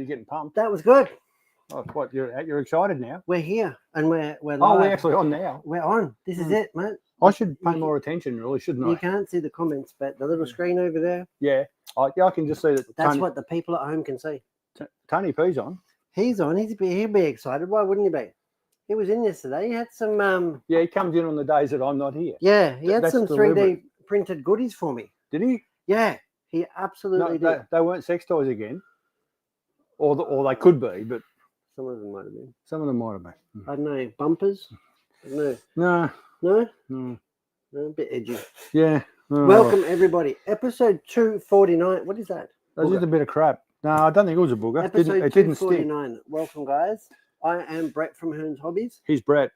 You're getting pumped. That was good. Oh, what? You're excited now? We're here and we're live. Oh, we're actually on now. We're on. This is it, mate. I should pay more attention, really, shouldn't I? You can't see the comments, but the little screen over there. Yeah. I can just see that. That's what the people at home can see. Tony P's on. He's on. He'd be excited. Why wouldn't he be? He was in yesterday. He had some. Yeah, he comes in on the days that I'm not here. Yeah, he had some 3D deliberate. printed goodies for me. Did he? Yeah, he absolutely did. They weren't sex toys again, or they could be, but Some of them might have been. some of them might have been. I don't know. Bumpers? I don't know. No. No? No, a bit edgy. Yeah. Oh, Welcome, everybody. Episode 249. What is that? That's just a bit of crap. No, I don't think it was a booger. Episode It didn't stick. 249. Welcome, guys. I am Brett from Hearns Hobbies. He's Brett.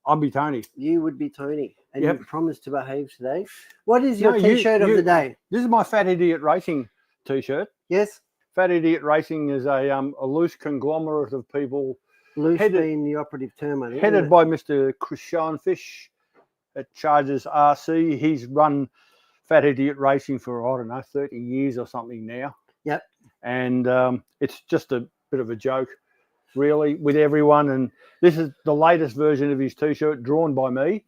I'll be Tony. You would be Tony. And Yep. you promised to behave today. What is your No, T-shirt of the day? This is my Fat Idiot Racing T-shirt. Yes? Fat Idiot Racing is a loose conglomerate of people Loose being the operative term, I think. headed by Mr. Chris Schoenfish at Chargers RC. He's run Fat Idiot Racing for, I don't know, 30 years or something now. Yep. And it's just a bit of a joke, really, with everyone. And this is the latest version of his T-shirt, drawn by me.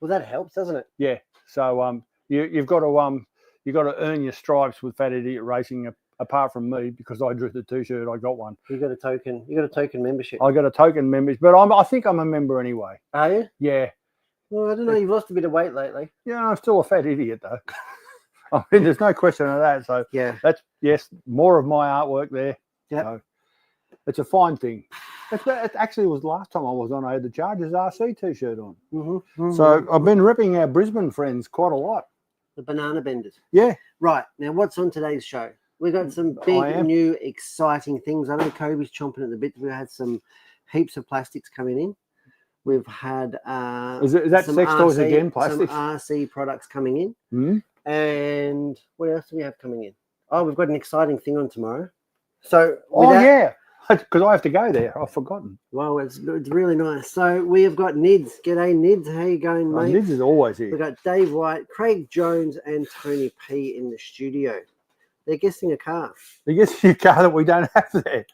Well, that helps, doesn't it? Yeah. So you've got to earn your stripes with Fat Idiot Racing. Apart from me, because I drew the T-shirt, I got one. You got a token. You got a token membership. I got a token membership, but I think I'm a member anyway. Are you? Yeah. Well, I don't know. You've lost a bit of weight lately. Yeah, I'm still a fat idiot though. I mean, there's no question of that. So Yeah. yes, more of my artwork there. Yep. So it's a fine thing. It actually was the last time I was on. I had the Chargers RC T-shirt on. Mm-hmm. So I've been ripping our Brisbane friends quite a lot. The banana benders. Yeah. Right. Now, what's on today's show? We've got some big, new, exciting things. I know Kobe's chomping at the bit. We've had some heaps of plastics coming in. We've had Is that sex toys again? Plastics. Some RC products coming in. Mm-hmm. And what else do we have coming in? Oh, we've got an exciting thing on tomorrow. So, yeah, because I have to go there. I've forgotten. Well, it's really nice. So we have got Nids. G'day, Nids. How you going, mate? Nids is always here. We've got Dave White, Craig Jones, and Tony P in the studio. They're guessing a car. They're guessing a car that we don't have there.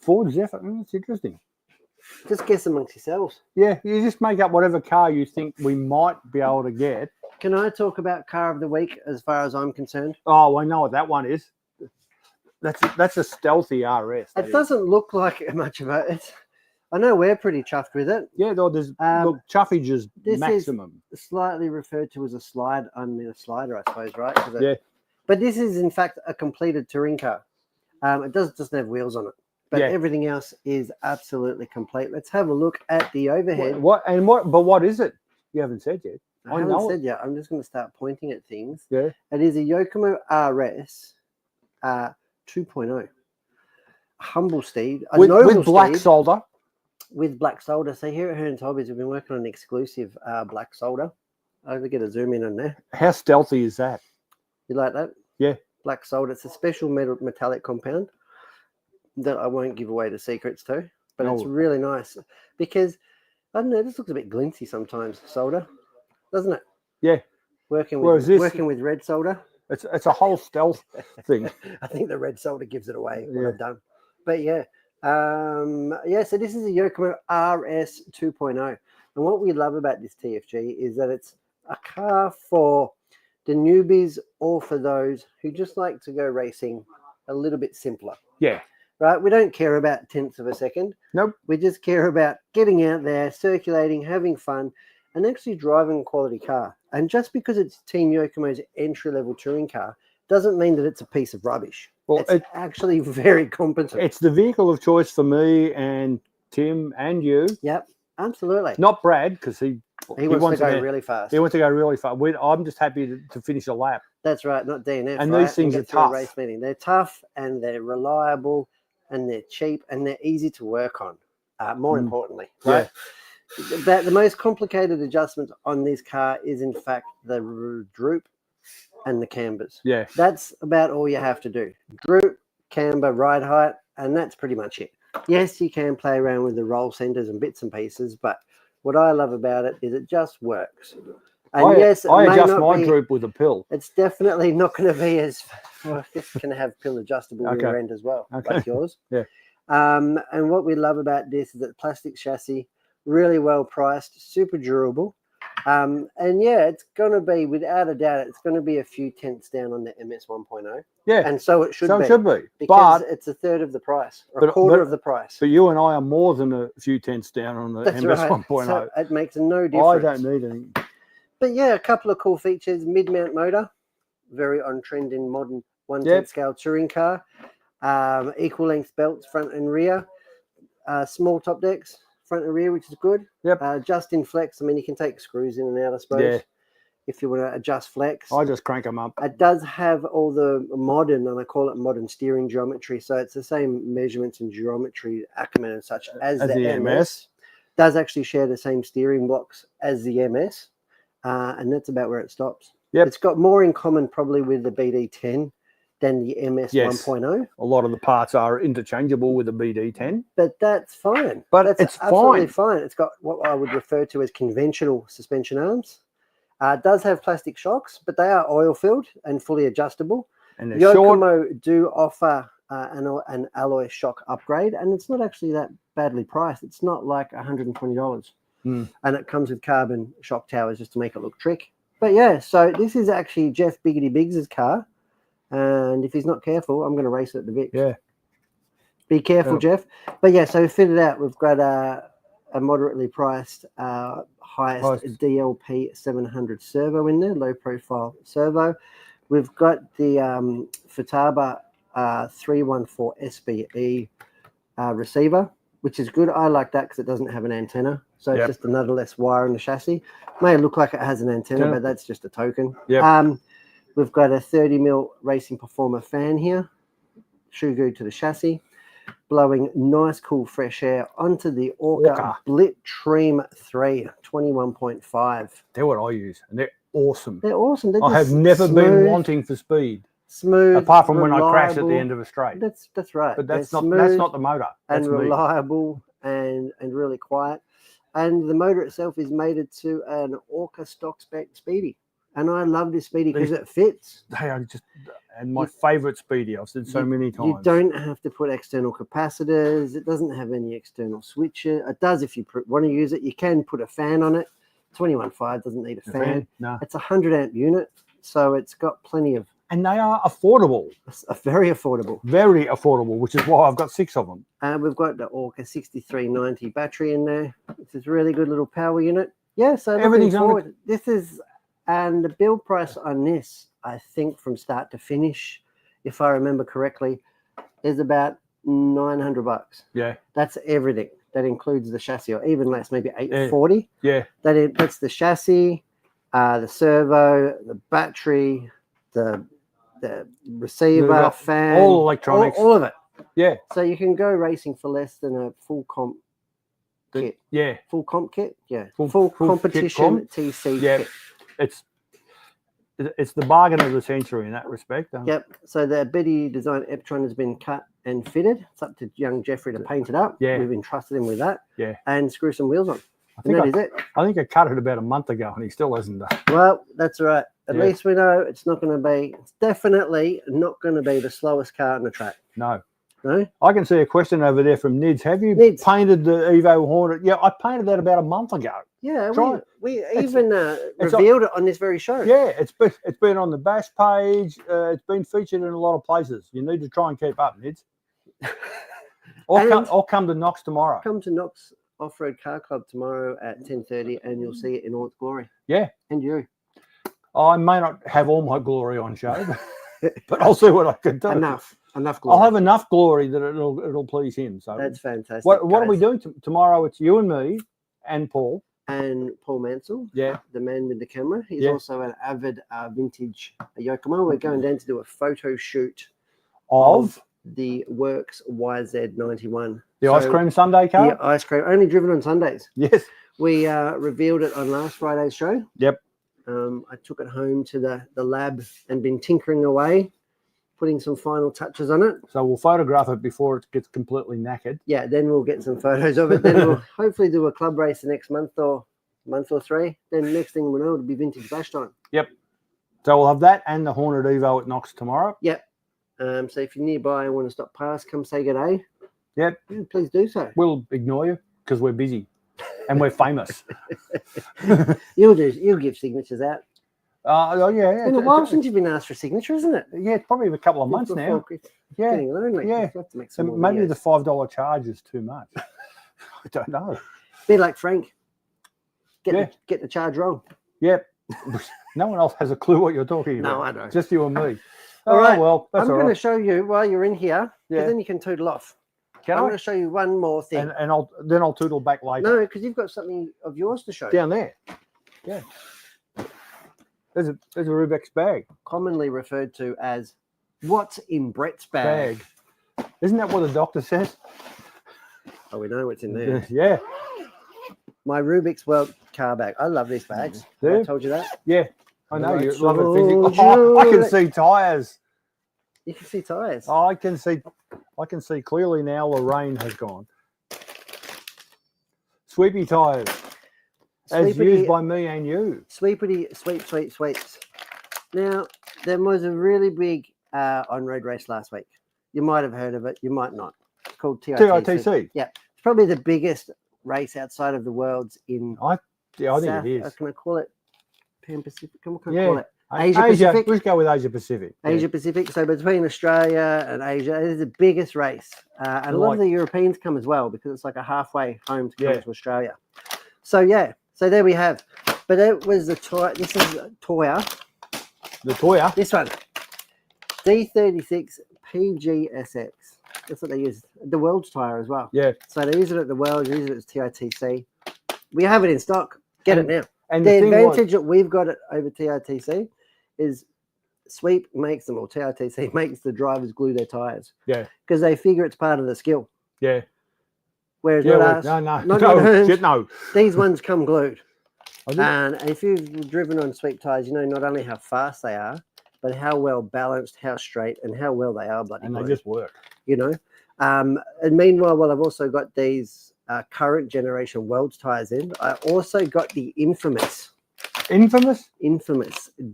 Ford Zephyr. That's interesting. Just guess amongst yourselves. Yeah, you just make up whatever car you think we might be able to get. Can I talk about car of the week as far as I'm concerned? Oh, I know what that one is. That's a stealthy RS. It doesn't look like much of it. I know we're pretty chuffed with it. Yeah, there's look, chuffage is this maximum. Is slightly referred to as a slider, I suppose, right? Yeah. But this is, in fact, a completed touring car. It doesn't have wheels on it. But everything else is absolutely complete. Let's have a look at the overhead. But what is it? You haven't said yet. I haven't said yet. I'm just going to start pointing at things. Yeah. It is a Yokomo RS 2.0. Humble steed. With black solder. With black solder. So here at Hearns Hobbies, we've been working on an exclusive black solder. I'll get a zoom in on there. How stealthy is that? You like that? Yeah. Black solder. It's a special metallic compound that I won't give away the secrets to, but it's really nice because, I don't know, this looks a bit glinty sometimes, solder, doesn't it? Yeah. Working with red solder. It's a whole stealth thing. I think the red solder gives it away when I'm done. But so this is a Yokomo RS 2.0. And what we love about this TFG is that it's a car for the newbies or for those who just like to go racing a little bit simpler. Yeah. Right? We don't care about tenths of a second. Nope. We just care about getting out there, circulating, having fun, and actually driving a quality car. And just because it's Team Yokomo's entry-level touring car doesn't mean that it's a piece of rubbish. Well, it's actually very competent. It's the vehicle of choice for me and Tim and you. Yep, absolutely. Not Brad, because he wants to go really fast. He wants to go really fast. I'm just happy to finish a lap. That's right, not DNF. And these things are tough. Race meeting. They're tough and they're reliable and they're cheap and they're easy to work on. More importantly, right? Yeah. But the most complicated adjustment on this car is, in fact, the droop and the cambers. Yeah. That's about all you have to do. Droop, camber, ride height, and that's pretty much it. Yes, you can play around with the roll centers and bits and pieces, but what I love about it is it just works. And yes, it I may adjust not my be- droop with a pill. It's definitely not going to be as well. This can have pill adjustable rear end as well, Okay. like yours. Yeah. And what we love about this is that plastic chassis, really well priced, super durable. And yeah, it's going to be, without a doubt, it's going to be a few tenths down on the MS 1.0. Yeah. And so it should So be. it should be. Because But it's a third of the price, or a quarter of the price. But you and I are more than a few tenths down on the That's MS right. 1.0. So it makes no difference. I don't need anything. But yeah, a couple of cool features. Mid-mount motor, very on trend in modern 1/10 scale touring car. Equal length belts, front and rear. Small top decks, front and rear, which is good. Yep. Just in flex. I mean, you can take screws in and out, I suppose. Yeah. If you want to adjust flex. I just crank them up. It does have all the modern, and I call it modern steering geometry. So it's the same measurements and geometry acumen and such as the MS. Does actually share the same steering blocks as the MS. And that's about where it stops. Yep. It's got more in common probably with the BD10 than the MS 1.0. A lot of the parts are interchangeable with the BD10. But that's fine. But that's it's absolutely fine. It's got what I would refer to as conventional suspension arms. It does have plastic shocks, but they are oil-filled and fully adjustable. And they're Yokomo do offer an alloy shock upgrade, and it's not actually that badly priced. It's not like $120. And it comes with carbon shock towers just to make it look trick. But yeah, so this is actually Jeff Biggity Biggs's car. And if he's not careful, I'm going to race it at the Vic. Yeah. Be careful, Jeff. But yeah, so we fitted out. We've got a moderately priced highest DLP 700 servo in there, low profile servo. We've got the Futaba 314 SBE receiver, which is good. I like that because it doesn't have an antenna. So it's just another less wire in the chassis. May look like it has an antenna, but that's just a token. We've got a 30mm Racing Performer fan here, shoe glued to the chassis, blowing nice, cool, fresh air onto the Orca Blitzstream 3 21.5. They're what I use, and they're awesome. They're awesome. They're I have never been wanting for speed. Smooth, apart from reliable. when I crash at the end of a straight. That's right. But that's not the motor. That's and reliable and really quiet. And the motor itself is mated to an Orca stock spec Speedy. And I love this Speedy because it fits. They are just, and my favourite Speedy. I've said so many times. You don't have to put external capacitors. It doesn't have any external switches. It does if you want to use it. You can put a fan on it. 21.5 doesn't need a fan. No. It's a 100 amp unit. So it's got plenty of. And they are affordable. Very affordable. Very affordable, which is why I've got 6 of them. We've got the Orca 6390 battery in there. It's a really good little power unit. Yeah, so everything's forward. This is, and the build price on this, I think from start to finish, if I remember correctly, is about $900. Yeah. That's everything. That includes the chassis, or even less, maybe $840. Yeah. That's the chassis, the servo, the battery, the receiver, fan, all electronics, all of it. Yeah. So you can go racing for less than a full comp kit. Yeah. Full comp kit. Yeah. Full competition TC kit. It's the bargain of the century in that respect. Yep. So the Betty Design Eptron has been cut and fitted. It's up to young Jeffrey to paint it up. Yeah. We've entrusted him with that. Yeah. And screw some wheels on. I think I cut it about a month ago and he still hasn't done. Well, that's right. At least we know it's definitely not going to be the slowest car on the track. No. No? I can see a question over there from Nids. Have you painted the Evo Hornet? Yeah, I painted that about a month ago. Yeah, we even revealed it on this very show. Yeah, it's been on the bash page. It's been featured in a lot of places. You need to try and keep up, Nids. Or come to Knox tomorrow. Come to Knox Off-Road Car Club tomorrow at 10:30 and you'll see it in all its glory. Yeah. And you. I may not have all my glory on show, but I'll see what I can do. Enough glory. I'll have enough glory that it'll please him. So that's fantastic. What are we doing tomorrow? It's you and me and Paul. And Paul Mansell, the man with the camera. He's also an avid vintage Yokomo. We're going down to do a photo shoot of the Works YZ91. The ice cream Sunday car? Yeah, ice cream. Only driven on Sundays. Yes. We revealed it on last Friday's show. Yep. I took it home to the lab and been tinkering away, putting some final touches on it. So we'll photograph it before it gets completely knackered. Yeah, then we'll get some photos of it. Then we'll hopefully do a club race the next month or month or 3. Then next thing we know, it'll be vintage bash time. Yep. So we'll have that and the Hornet Evo at Knox tomorrow. Yep. So if you're nearby and want to stop past, come say good day. Yep. Yeah, please do so. We'll ignore you because we're busy and we're famous. You'll give signatures out. Oh yeah. It's been a while since you've been asked for a signature, isn't it? Yeah, it's probably a couple of months now. Yeah. Getting lonely. Yeah. Have to make some more Maybe videos. the $5 charge is too much. I don't know. Be like Frank. Yeah. Get the charge wrong. Yep. No one else has a clue what you're talking about. No, I don't. Just you and me. All right. Well, that's I'm all going to right. show you while you're in here, Yeah. because then you can tootle off. Can I'm I? going to show you one more thing. And I'll tootle back later. No, because you've got something of yours to show. Down there. Yeah. There's a Rubik's bag. Commonly referred to as what's in Brett's bag. Isn't that what the doctor says? Oh, we know what's in there. Yeah. My Rubik's World car bag. I love these bags. Do Have I you? told you that? Yeah. I know I you love it told physically. Oh, I can you. see tires. You can see tyres. Oh, I can see clearly now the rain has gone. Sweepy tires. As used by me and you. Sweepity, sweeps. Now, there was a really big on-road race last week. You might have heard of it. You might not. It's called TITC. TITC. Yeah. It's probably the biggest race outside of the world's in Yeah, I think South, it is. can I call it Pan Pacific? What can I Yeah. call it? Asia Pacific. Let's go with Asia Pacific. Asia Pacific. So between Australia and Asia, it is the biggest race. And a lot of the Europeans come as well because it's like a halfway home to come to Australia. So, yeah. So there we have. But it was the Toyota. This is Toyota. The Toyota. This one. D36 PGSX. That's what they use. The World's tyre as well. Yeah. So they use it at the World, use it at TITC. We have it in stock. Get it now. And the thing advantage that we've got it over TITC is Sweep makes them, or TITC makes the drivers glue their tyres. Yeah. Because they figure it's part of the skill. Yeah. Whereas Yeah. not us, No. these ones come glued. I think- And if you've driven on Sweep tyres, you know not only how fast they are, but how well balanced, how straight, and how well they are bloody and they glued, just work. you know. And meanwhile, I've also got these current generation World's tyres in. I also got the infamous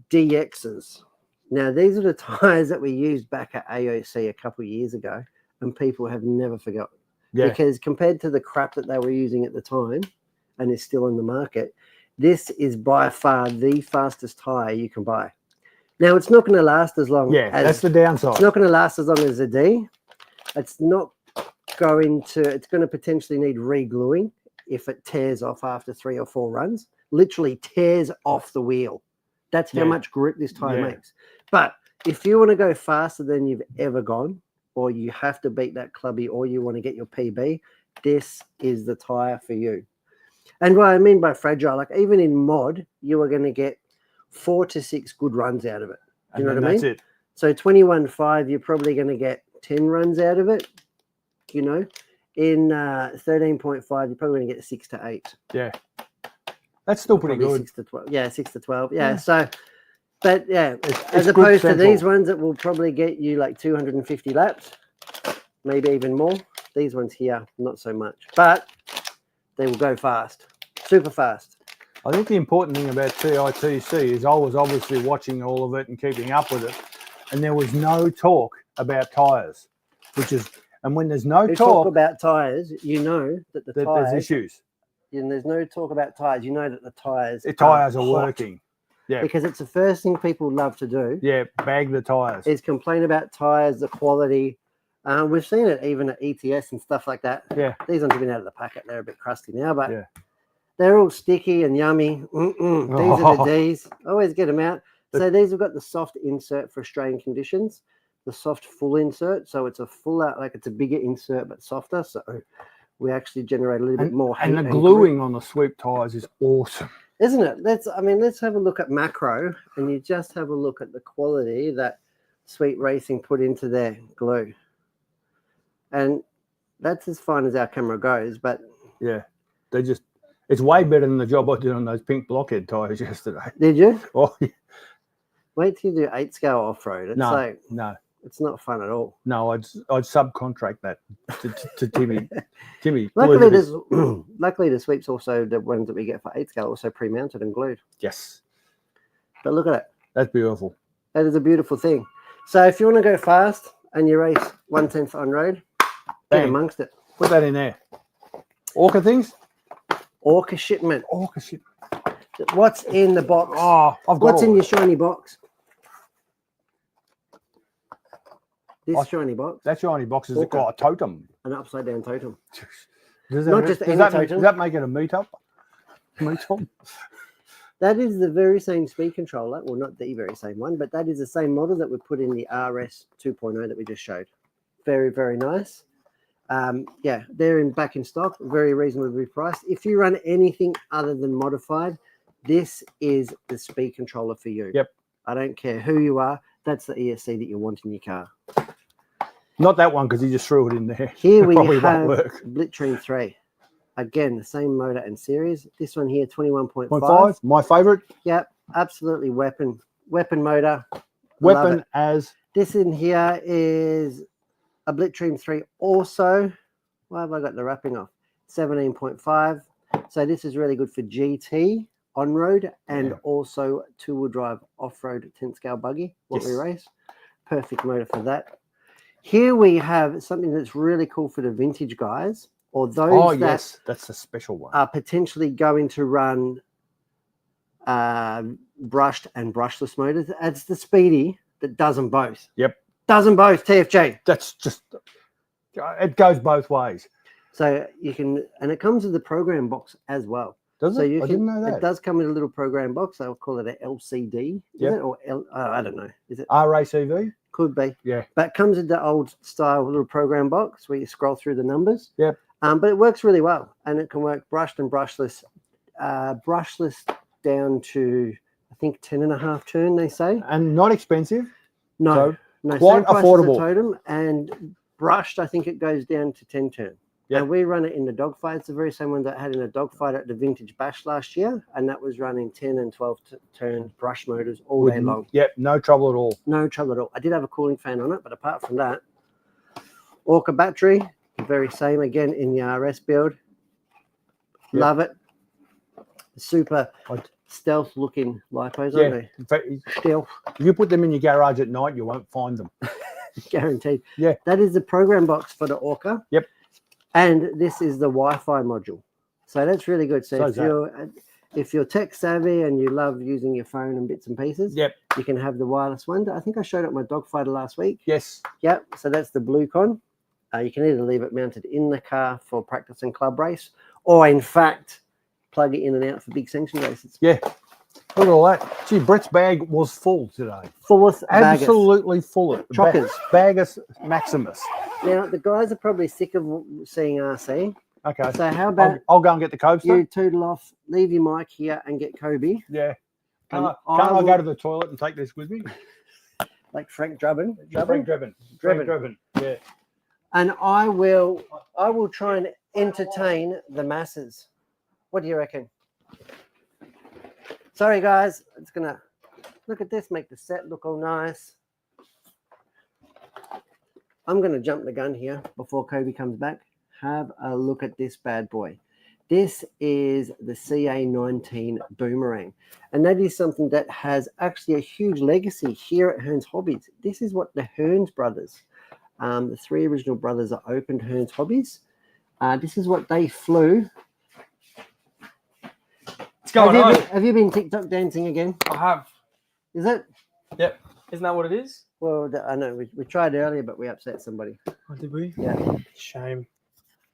DXs. Now, these are the tyres that we used back at AOC a couple of years ago, and people have never forgotten. Yeah. Because compared to the crap that they were using at the time, and is still in the market, this is by far the fastest tyre you can buy. Now, it's not going to last as long as... that's the downside. It's not going to last as long as a D. It's going to potentially need re-gluing if it tears off after 3 or 4 runs. Literally tears off the wheel. That's how much grip this tyre makes. But if you want to go faster than you've ever gone, or you have to beat that clubby, or you want to get your PB, this is the tyre for you. And what I mean by fragile, like even in mod, you are going to get 4 to 6 good runs out of it. Do you know what I mean? That's it. So 21.5, you're probably going to get 10 runs out of it. You know, in 13.5, you're probably going to get 6 to 8. Yeah. That's still pretty Probably good. 6 to 12. Yeah, 6 to 12. Yeah. So, but yeah, as good opposed to central. these ones that will probably get you like 250 laps, maybe even more. These ones here, not so much, but they will go fast, super fast. I think the important thing about TITC is I was obviously watching all of it and keeping up with it, and there was no talk about tyres, and when there's no You talk about tyres, you know that the there's tyres, issues. and there's no talk about tyres, you know that the tyres The tyres are hot. working. Yeah. Because it's the first thing people love to do. Yeah, bag the tyres. Is complain about tyres, the quality. We've seen it even at ETS and stuff like that. Yeah. These ones have been out of the packet. They're a bit crusty now, but Yeah. they're all sticky and yummy. These are the Ds. Always get them out. So these have got the soft insert for Australian conditions, the soft full insert. So it's a full out, like it's a bigger insert but softer. So we actually generate a little bit more heat. And the grip. gluing on the Sweep tyres is awesome. Isn't it? Let's have a look at macro, and you just have a look at the quality that Sweet Racing put into their glue. And that's as fine as our camera goes, but Yeah. It's way better than the job I did on those pink blockhead tyres yesterday. did you? Oh, yeah. Wait till you do 8 scale off-road. It's No, like, no. It's not fun at all. No, I'd subcontract that to Timmy. Timmy. Luckily, luckily the sweeps also, the ones that we get for 8 scale, also pre-mounted and glued. Yes. But look at it. That's beautiful. That is a beautiful thing. So if you want to go fast and you race 1/10 on road, get amongst it. Put that in there. Orca things? Orca shipment. Orca shit. What's in the box? Oh, I've got What's in your shiny box? This shiny box. That shiny box has Orca. got a totem. An upside down totem. Does Not just any that, totem. Does that make it a meetup? Meetup? That is the very same speed controller. Well, not the very same one, but that is the same model that we put in the RS 2.0 that we just showed. Very, very nice. Yeah, they're back in stock, very reasonably priced. If you run anything other than modified, this is the speed controller for you. Yep. I don't care who you are. That's the ESC that you want in your car. Not that one, because he just threw it in there. Here we Probably have won't work. Blitzstream 3. Again, the same motor and series. This one here, 21.5. 0.5, my favorite. Yep, absolutely weapon motor. Weapon as This in here is a Blitzstream 3 also. Why have I got the wrapping off? 17.5. So this is really good for GT on-road and also two-wheel drive off-road 10 scale buggy, what we race. Perfect motor for that. Here we have something that's really cool for the vintage guys, or those yes, that's a special one. are potentially going to run brushed and brushless motors. It's the Speedy that does them both. Yep. Does them both, TFJ. That's just, it goes both ways. So you can, and it comes with the program box as well. Does So it? you I can, didn't know that. It does come with a little program box. I'll call it an LCD. Is it? Or I don't know. Is it? RACV? Could be. Yeah. But it comes with the old style little program box where you scroll through the numbers. Yep. But it works really well, and it can work brushed and brushless. Brushless down to, I think, 10.5 turn, they say. And not expensive. No. So No, quite same price as affordable. a totem, and brushed, I think it goes down to 10 turn. Yep. And we run it in the dogfight. It's the very same one that I had in a dogfight at the Vintage Bash last year, and that was running 10 and 12 turn brush motors all day long. Yep, no trouble at all. No trouble at all. I did have a cooling fan on it, but apart from that, Orca battery, very same again in the RS build. Yep. Love it. Super stealth looking lipos, aren't they? In fact, Stealth. if you put them in your garage at night, you won't find them. Guaranteed. Yeah. That is the program box for the Orca. Yep. And this is the Wi-Fi module. So that's really good. So if you're tech savvy and you love using your phone and bits and pieces, Yep. you can have the wireless one. I think I showed it my dogfighter last week. Yes. Yep. So that's the BlueCon. You can either leave it mounted in the car for practice and club race, or in fact, plug it in and out for big sanction races. Yeah. Look at all that. Gee, Brett's bag was full today. Fullest baggers. Absolutely full. Chockers. Baggers Maximus. Now, the guys are probably sick of seeing RC. Okay. So how about I'll go and get the coaster. you tootle off, leave your mic here and get Kobe. Yeah. Can't And I go to the toilet and take this with me? Like Frank Drubbin. Frank Drebin. Yeah. And I will try and entertain the masses. What do you reckon? Sorry, guys. It's going to look at this, make the set look all nice. I'm going to jump the gun here before Kobe comes back. Have a look at this bad boy. This is the CA19 Boomerang. And that is something that has actually a huge legacy here at Hearns Hobbies. This is what the Hearns brothers, the three original brothers that opened Hearns Hobbies. This is what they flew. What's going on? Have you been TikTok dancing again? I have. Is it? Yep. Isn't that what it is? Well, I know we tried earlier, but we upset somebody. Oh, did we? Yeah. Shame.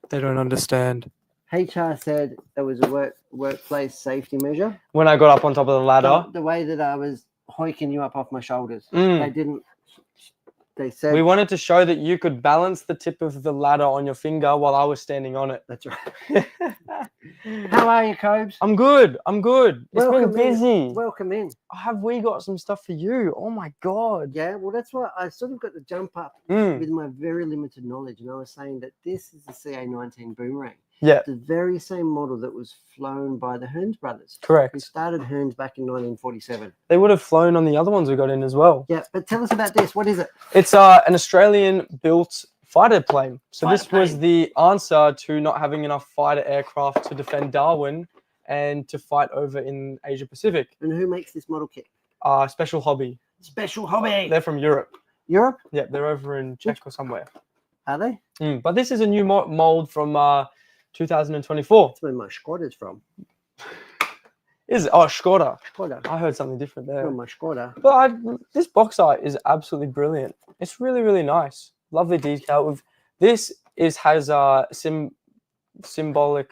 They don't understand. HR said it was a workplace safety measure. When I got up on top of the ladder, The way that I was hoiking you up off my shoulders. Mm. They didn't. They said we wanted to show that you could balance the tip of the ladder on your finger while I was standing on it. That's right. How are you, Cobes? I'm good. It's Welcome been busy. Welcome in. Have we got some stuff for you? Oh my God. Yeah, well, that's why I sort of got to jump up Mm. with my very limited knowledge. And I was saying that this is the CA19 Boomerang. Yeah, The very same model that was flown by the Hearns brothers. Who correct. started Hearns back in 1947. They would have flown on the other ones we got in as well. Yeah, but tell us about this. What is it? It's an Australian-built fighter plane. So Fighter this was plane. the answer to not having enough fighter aircraft to defend Darwin and to fight over in Asia Pacific. And who makes this model kit? Special Hobby. Special Hobby. They're from Europe. Europe? Yeah, they're over in Czech or somewhere. Are they? But this is a new mold from 2024. That's where my Skoda's from. Is it? Oh, Skoda. Skoda. I heard something different there. From my Skoda. But this box art is absolutely brilliant. It's really, really nice. Lovely detail. This has symbolic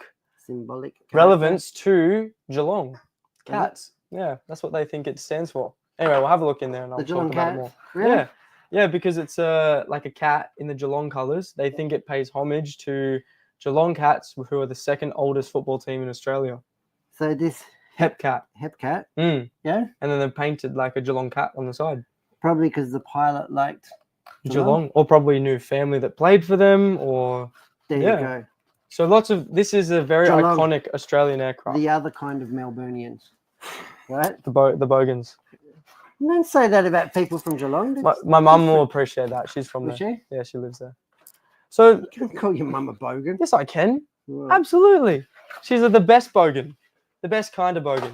relevance to Geelong Cats. Yeah, that's what they think it stands for. Anyway, we'll have a look in there and I'll The talk Geelong about it Cats? more. Really? Yeah, yeah, because it's like a cat in the Geelong colours. They think it pays homage to Geelong Cats, who are the second oldest football team in Australia. So this Hep Cat. Hep Cat, Mm. yeah? And then they painted like a Geelong cat on the side. Probably because the pilot liked Geelong, or probably knew family that played for them, or There Yeah. you go. so lots of. This is a very Geelong. iconic Australian aircraft. The other kind of Melburnians. Right? The Bogans. Don't say that about people from Geelong. My mum will appreciate that. She's from Was there. she? Yeah, she lives there. So You can't call your mum a bogan. yes, I can. Right. Absolutely. She's the best bogan, the best kind of bogan.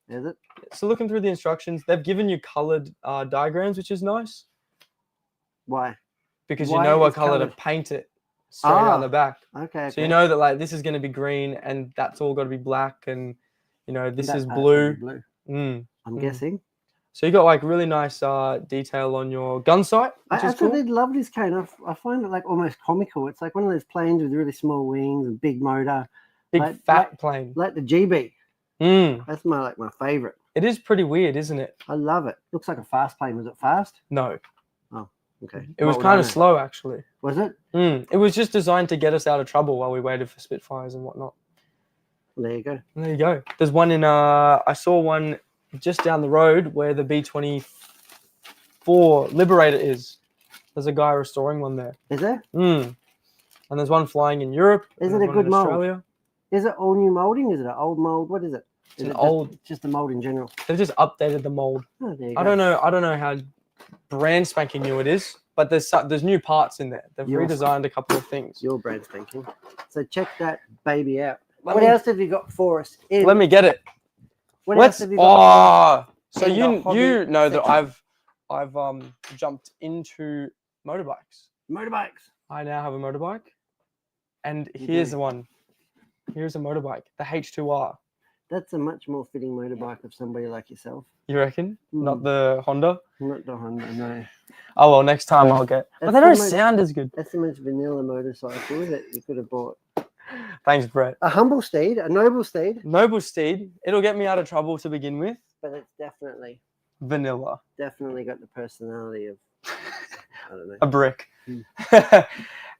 Is it? So looking through the instructions, they've given you coloured diagrams, which is nice Why? because Why you know what is colour to coloured? paint it straight out the back. Okay. So you know that like this is going to be green and that's all got to be black, and you know this That is part's blue. gonna be Mm. I'm Mm. guessing. So you got like really nice detail on your gun sight, I which is absolutely cool. love this cane. I find it like almost comical. It's like one of those planes with really small wings and big motor, Big like- fat plane. like the GB. Mm. That's my favorite. It is pretty weird, isn't it? I love it. Looks like a fast plane. Was it fast? No, Okay. it was What would I kind of know? slow actually. Was it? It was just designed to get us out of trouble while we waited for Spitfires and whatnot. Well, there you go. And there you go. There's one in I saw one just down the road where the B-24 Liberator is. There's a guy restoring one there. Is there? And there's one flying in Europe. Is and it a there's one good in mold? Australia. Is it all new molding? Is it an old mold? What is it? It's Is an it old. just a mold in general. They've just updated the mold. Oh, there you go. I don't know how brand spanking new it is, but there's new parts in there. They've You're- redesigned a couple of things. Your brand spanking. So check that baby out. Let What me- else have you got for us? Let me get it. What else Let's. have you got? So in the you hobby know that section? I've jumped into motorbikes. Motorbikes. I now have a motorbike, and You here's do. the one. Here's a motorbike, the H2R. That's a much more fitting motorbike of somebody like yourself. You reckon? Not Mm. the Honda. Not the Honda, no. Oh well, next time I'll get. But That's they the don't most- sound as good. That's the most vanilla motorcycle that you could have bought. Thanks, Brett. A humble steed, a noble steed, Noble Steed. It'll get me out of trouble to begin with. but it's definitely Vanilla. got the personality of, I don't know. A brick. Mm.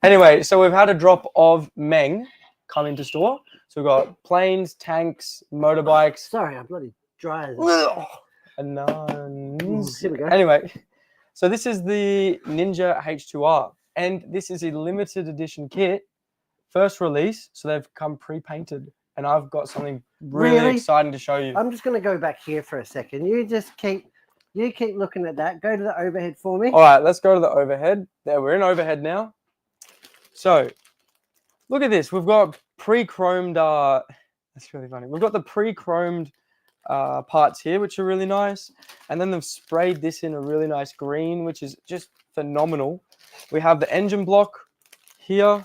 Anyway, so we've had a drop of Meng come into store. So we've got planes, tanks, motorbikes, Sorry, I'm bloody dry as a- and nuns. Here we go. Anyway, so this is the Ninja H2R, and this is a limited edition kit, first release. So they've come pre-painted, and I've got something really Really? exciting to show you. I'm just going to go back here for a second. You keep looking at that. Go to the overhead for me. All right, let's go to the overhead. There, we're in overhead now. So, look at this. We've got pre-chromed. That's really funny. We've got the pre-chromed parts here, which are really nice, and then they've sprayed this in a really nice green, which is just phenomenal. We have the engine block here,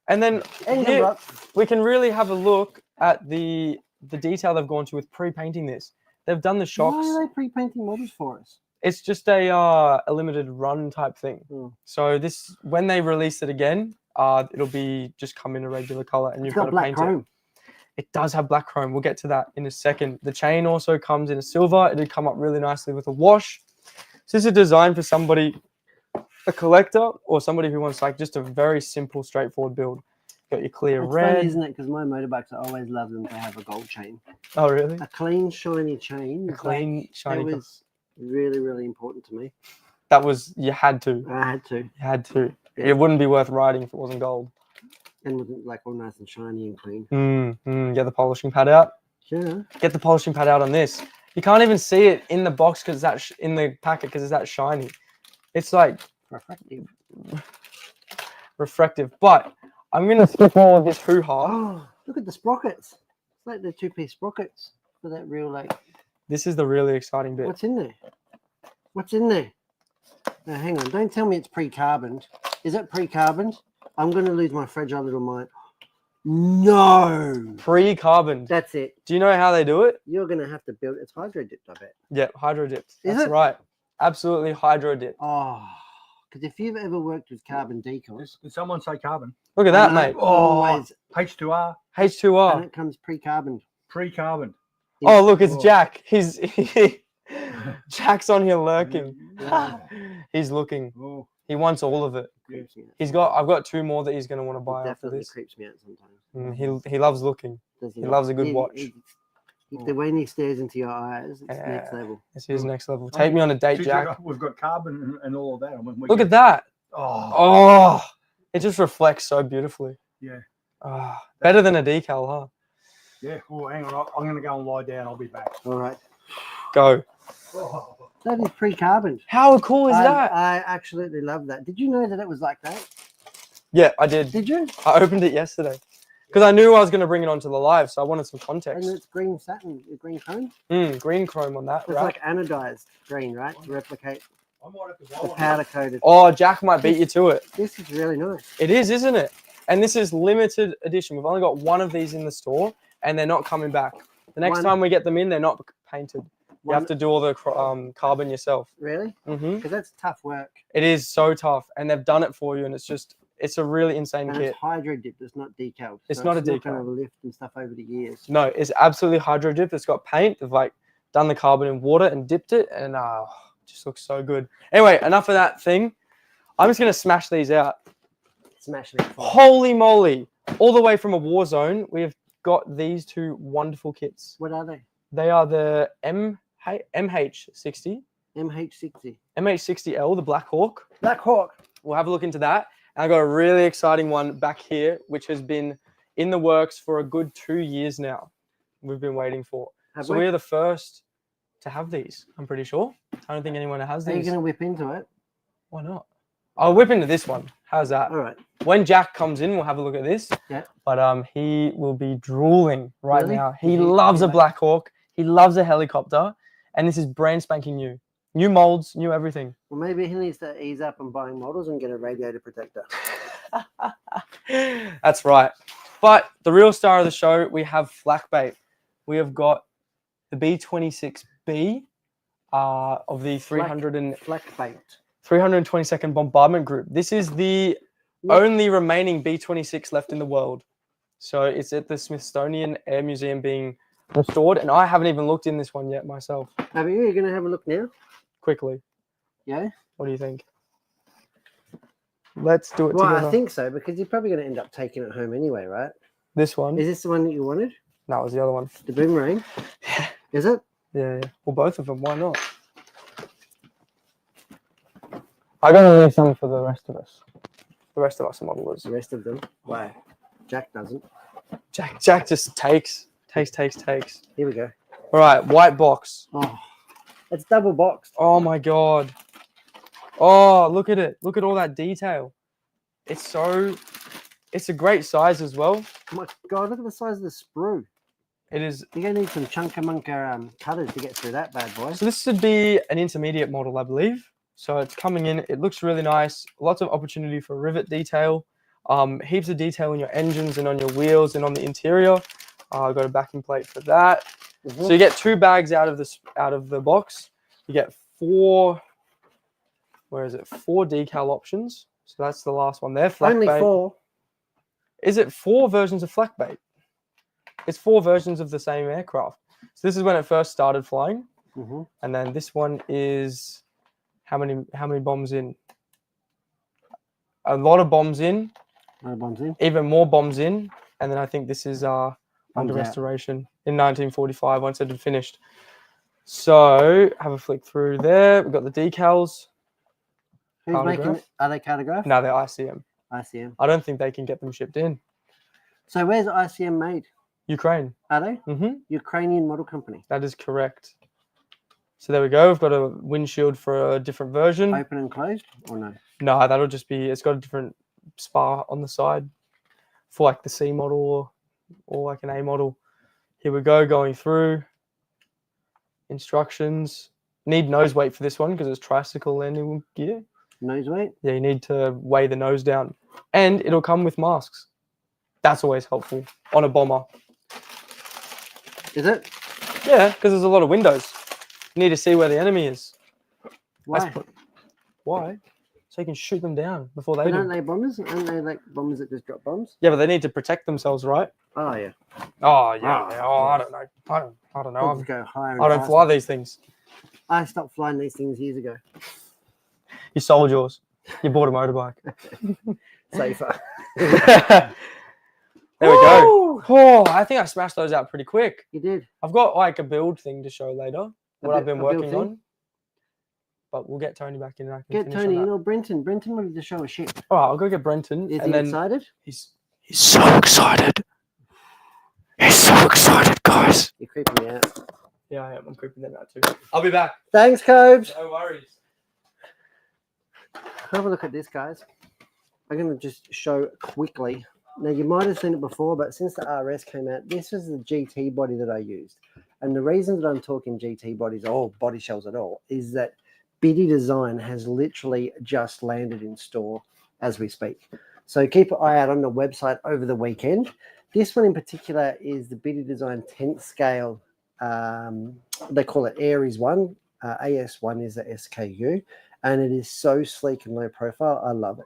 and then Engine here block. we can really have a look at the detail they've gone to with pre-painting this. They've done the Why shocks. are they pre-painting models for us? It's just a limited run type thing. Hmm. So this, when they release it again, it'll be just come in a regular color, and It's you've got got to black paint chrome. it. It does have black chrome. We'll get to that in a second. The chain also comes in a silver. It did come up really nicely with a wash. So this is designed for somebody, a collector, or somebody who wants like just a very simple, straightforward build. Got your clear It's red. funny, isn't it? Because my motorbikes, I always love them to have a gold chain. Oh, really? A clean, shiny chain. A clean, That shiny. was really, really important to me. That was, you had to. I had to. You had to. Yeah. It wouldn't be worth riding if it wasn't gold. And with it like all nice and shiny and clean. Get the polishing pad out. Yeah. Get the polishing pad out on this. You can't even see it in the box because that in the packet because it's that shiny. It's like refractive. But I'm gonna skip all of this hoo-ha. Oh, look at the sprockets. It's like the two-piece sprockets for that real like. This is the really exciting bit. What's in there? What's in there? Now, hang on. Don't tell me it's pre-carboned. Is it pre-carboned? I'm going to lose my fragile little mind. No. Pre-carboned. That's it. Do you know how they do it? You're going to have to build. It's hydro dipped, I bet. Yeah, hydro dipped. Is That's it? right. Absolutely hydro dipped. Oh, because if you've ever worked with carbon decals, Did someone say carbon? Look at that, mate. Always, H2R, and H2R. it comes pre-carboned. pre-carbon. Oh, look, it's Oh. Jack. Jack's on here lurking. Yeah. He's looking. Oh, He wants all of it. Creeps me out. I've got 2 more that he's going to want to It buy after definitely this. creeps me out sometimes. He loves looking. Does He not? loves a good watch. The way he stares into your eyes, it's next Yeah. level. This is next level. Take me on a date, Jack. We've got carbon and all of that. I mean, we Look get- at that. Oh, Oh, it just reflects so beautifully. yeah. Oh, better than a decal, huh? Yeah. Oh, hang on. I'm going to go and lie down. I'll be back. All right. Go. Oh. That is pre-carboned. How cool is that? I absolutely love that. Did you know that it was like that? Yeah, I did. Did you? I opened it yesterday because I knew I was going to bring it onto the live, so I wanted some And context. it's green satin, green chrome. Green chrome on that, It's right? like anodized green, right? To replicate I might have to the go on powder coated. Oh, Jack might beat you to it. This is really nice. It is, isn't it? And this is limited edition. We've only got 1 of these in the store, and they're not coming back. The next One- time we get them in, they're not painted. You One- have to do all the carbon yourself. Really? hmm Because that's tough work. It is so tough, and they've done it for you, and it's a really insane And kit. it's hydro dipped. It's not decaled. It's so not a going decal. to lift and stuff over the years. No, it's absolutely hydro dipped. It's got paint. They've like done the carbon in water and dipped it, and it just looks so good. Anyway, enough of that thing. I'm just gonna smash these out. Smash it. Holy moly! All the way from a war zone, we have got these 2 wonderful kits. What are they? They are the MH60, MH60. MH60L, the Black Hawk. Black Hawk. We'll have a look into that. And I got a really exciting one back here, which has been in the works for a good 2 years now. We've been waiting for. Have So we? we're the first to have these. I'm pretty sure. I don't think anyone has Are you these. going to whip into it? Why not? I'll whip into this one. How's that? All right. When Jack comes in, we'll have a look at this. Yeah. But he will be drooling right Really? now. Is He he loves a like- Black Hawk. He loves a helicopter. And this is brand spanking new. New molds, new everything. Well, maybe he needs to ease up on buying models and get a radiator protector. That's right. But the real star of the show, we have flak bait. We have got the B26B of the 322nd Bombardment Group. This is the only remaining B26 left in the world. So it's at the Smithsonian Air Museum being restored. And I haven't even looked in this one yet myself. Are you going to have a look now? Quickly. Yeah. What do you think? Let's do it Well, together. I think so because you're probably going to end up taking it home anyway, right? This one. Is this the one that you wanted? That was the other one. The boomerang? Is it? Yeah. Well, both of them. Why not? I gotta leave some for the rest of us. The rest of us are modelers. The rest of them? Why? Jack doesn't. Jack just takes. Here we go. All right, white box. Oh, it's double boxed. Oh my god. Oh, look at it. Look at all that detail. It's a great size as well. Oh my God, look at the size of the sprue. It is. You're going to need some chunker-munker cutters to get through that bad boy. So this should be an intermediate model, I believe. So it's coming in. It looks really nice. Lots of opportunity for rivet detail. Heaps of detail in your engines and on your wheels and on the interior. I've got a backing plate for that. So you get 2 bags out of the box. You get 4. Where is it? 4 decal options. So that's the last one there. Flak Only bait. 4. Is it 4 versions of flak bait? It's 4 versions of the same aircraft. So this is when it first started flying, and then this one is how many bombs in? A lot of bombs in. No bombs in. Even more bombs in, and then I think this is under Bombs out. restoration in 1945 once it had finished. So have a flick through there. We've got the decals. Who's making it? Are they cartograph? No, they're ICM. ICM. I don't think they can get them shipped in. So where's ICM made? Ukraine. Are they? Mm-hmm. Ukrainian model company. That is correct. So there we go. We've got a windshield for a different version. Open and closed or no? No, that'll just be. It's got a different spar on the side for like the C model or like an A model. Here we go. Going through instructions. Need nose weight for this one because it's tricycle landing gear. Nose weight? Yeah, you need to weigh the nose down, and it'll come with masks. That's always helpful on a bomber. Is it? Yeah, because there's a lot of windows. You need to see where the enemy is. Why? Why? So you can shoot them down before they But do. aren't they bombers? Aren't they like bombers that just drop bombs? Yeah, but they need to protect themselves, right? Oh yeah. Oh yeah. Ah, Oh, I yes. don't know. I don't know. Bombs go higher and I don't faster. fly these things. I stopped flying these things years ago. You sold yours. You bought a motorbike. Safer. There we go. Woo! Oh, I think I smashed those out pretty quick. You did. I've got like a build thing to show later. What I've been A build working thing? on. But we'll get Tony back in and I can Get finish Tony on in that. or Brenton. Brenton wanted to show a ship. All right, I'll go get Brenton. Is and he then excited? He's so excited. He's so excited, guys. You're creeping me out. Yeah, I am. I'm creeping them out too. I'll be back. Thanks, Cobes. No worries. Have a look at this, guys. I'm going to just show quickly. Now, you might have seen it before, but since the RS came out, this was the GT body that I used. And the reason that I'm talking GT bodies or body shells at all is that Biddy Design has literally just landed in store as we speak. So keep an eye out on the website over the weekend. This one in particular is the Biddy Design 10th scale. They call it Aries 1. AS1 is the SKU. And it is so sleek and low profile. I love it.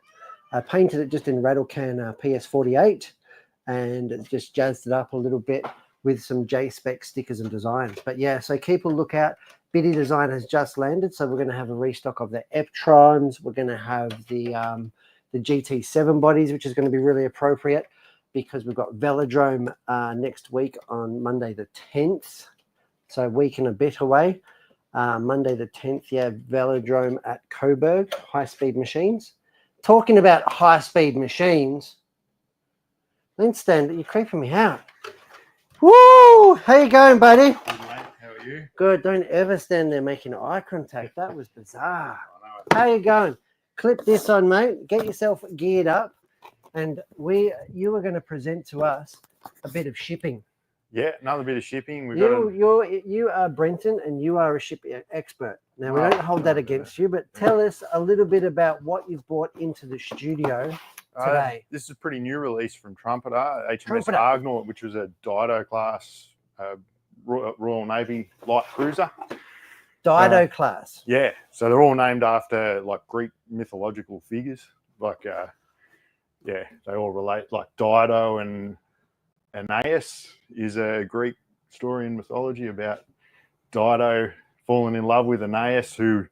I painted it just in Rattlecan PS48 and just jazzed it up a little bit with some J-Spec stickers and designs. But yeah, so keep a lookout. Biddy Design has just landed, so we're going to have a restock of the Eptrons. We're going to have the GT7 bodies, which is going to be really appropriate because we've got Velodrome next week on Monday the 10th. So a week and a bit away. Monday the 10th, yeah, Velodrome at Coburg, high-speed machines. Talking about high-speed machines, Lynn Stand, you're creeping me out. Woo! How you going, buddy? Good, mate. How are you? Good. Don't ever stand there making eye contact. That was bizarre. How you going? Clip this on, mate. Get yourself geared up, and you are going to present to us a bit of shipping. Yeah, another bit of shipping. We've got You are Brenton, and you are a ship expert. Now, we don't hold that against you, but tell us a little bit about what you've brought into the studio today. this is a pretty new release from Trumpeter, HMS Trumpeter. Argonaut, which was a Dido class Royal Navy light cruiser. Dido class. Yeah, so they're all named after like Greek mythological figures. Like, yeah, they all relate. Like Dido and Aeneas is a Greek story in mythology about Dido falling in love with Aeneas, who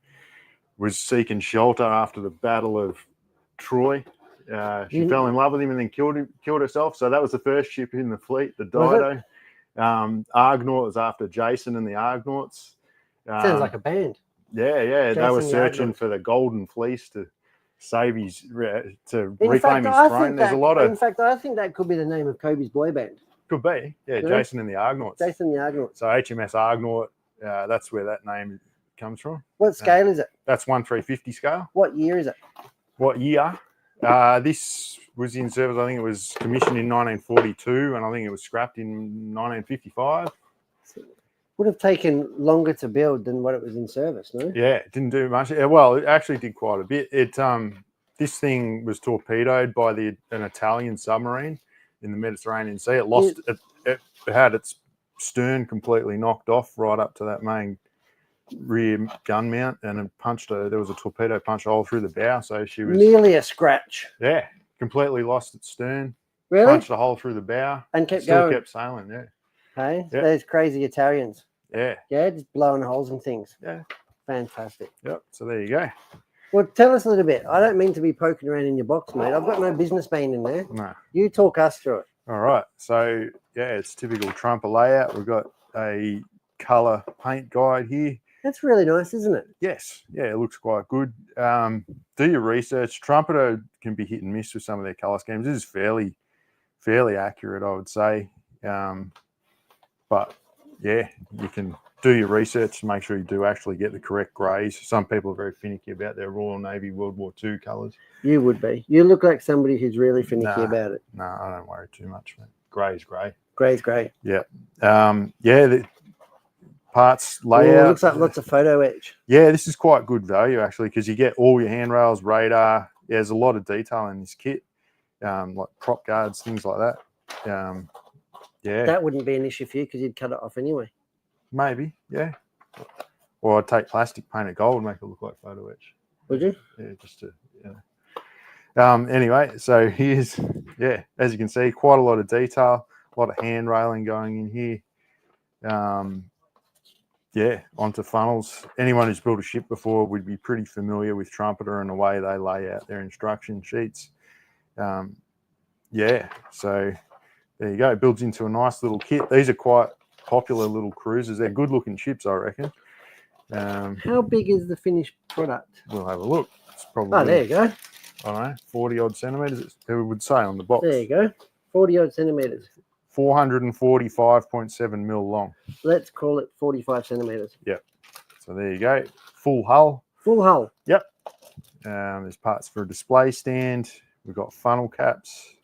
was seeking shelter after the Battle of Troy. She fell in love with him and then killed herself. So that was the first ship in the fleet, the Dido. Argonaut was after Jason and the Argonauts. Sounds like a band. Yeah. They were Jason the searching Argonauts. for the Golden Fleece to save his, to In reclaim fact, his throne. There's a lot in of, fact, I think that could be the name of Kobe's boy band. could be, yeah, Yeah. Jason and the Argonauts. Jason the Argonauts. So HMS Argonaut, that's where that name comes from. What scale is it? That's 1/350 scale. What year is it? What year? This was in service, I think it was commissioned in 1942, and I think it was scrapped in 1955. Would have taken longer to build than what it was in service, no? Yeah, it didn't do much. Well, it actually did quite a bit. This thing was torpedoed by an Italian submarine in the Mediterranean Sea. It lost. It had its stern completely knocked off right up to that main rear gun mount, and it there was a torpedo punch hole through the bow. So she was Nearly a scratch. completely lost its stern, Really? punched a hole through the bow, And kept still going. kept sailing. Yeah, Hey, Yeah. those crazy Italians. yeah, Yeah, just blowing holes and things. Yeah. Fantastic. yep. So there you go. Well, tell us a little bit. I don't mean to be poking around in your box, mate. I've got no business being in there. No. You talk us through it. All right. So yeah, it's typical Trumper layout. We've got a color paint guide here. That's really nice, isn't it? Yes, yeah, it looks quite good. Do your research. Trumpeter can be hit and miss with some of their color schemes. This is fairly fairly accurate, I would say. But yeah, you can do your research to make sure you do actually get the correct greys. Some people are very finicky about their Royal Navy World War II colours. You would be. You look like somebody who's really finicky Nah. about it. No, I don't worry too much, mate. Grey's grey. Grey's grey. Yeah. The parts Oh, layout. looks like lots of photo etch. Yeah, this is quite good value actually, because you get all your handrails, radar. Yeah, there's a lot of detail in this kit, like prop guards, things like that. Yeah, That wouldn't be an issue for you because you'd cut it off anyway. maybe. Yeah. Or I'd take plastic, paint it gold, and make it look like photo etch. Would you? Yeah, just to. Anyway, so here's, as you can see, quite a lot of detail, a lot of hand railing going in here. Onto funnels. Anyone who's built a ship before would be pretty familiar with Trumpeter and the way they lay out their instruction sheets. So there you go. It builds into a nice little kit. These are quite popular little cruisers. They're good looking ships, I reckon. How big is the finished product? We'll have a look. It's probably, Oh, there you go. I don't know, 40 odd centimeters, it would say on the box. There you go. 40 odd centimeters. 445.7 mil long. Let's call it 45 centimeters. Yep. So there you go. Full hull. Full hull. Yep. There's parts for a display stand. We've got funnel caps.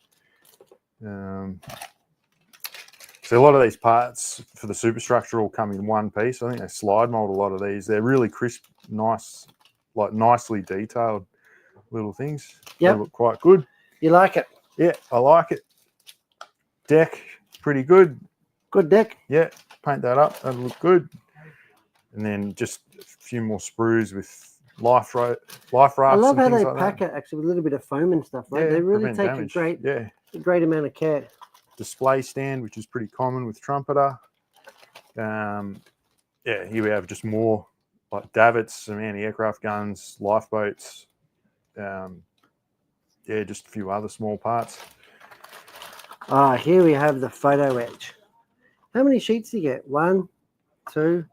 So a lot of these parts for the superstructure all come in one piece. I think they slide mold a lot of these. They're really crisp, nice, like nicely detailed little things. Yep. They look quite good. You like it? Yeah, I like it. Deck, pretty good. Good deck. Yeah, paint that up. That'll look good. And then just a few more sprues with life rafts. I love how and they things like pack that. it actually with a little bit of foam and stuff, right? Yeah, They really prevent take damage. a great amount of care. Display stand, which is pretty common with Trumpeter. Here we have just more like davits, some anti-aircraft guns, lifeboats. Just a few other small parts. Here we have the photo etch. How many sheets do you get? 1, 2,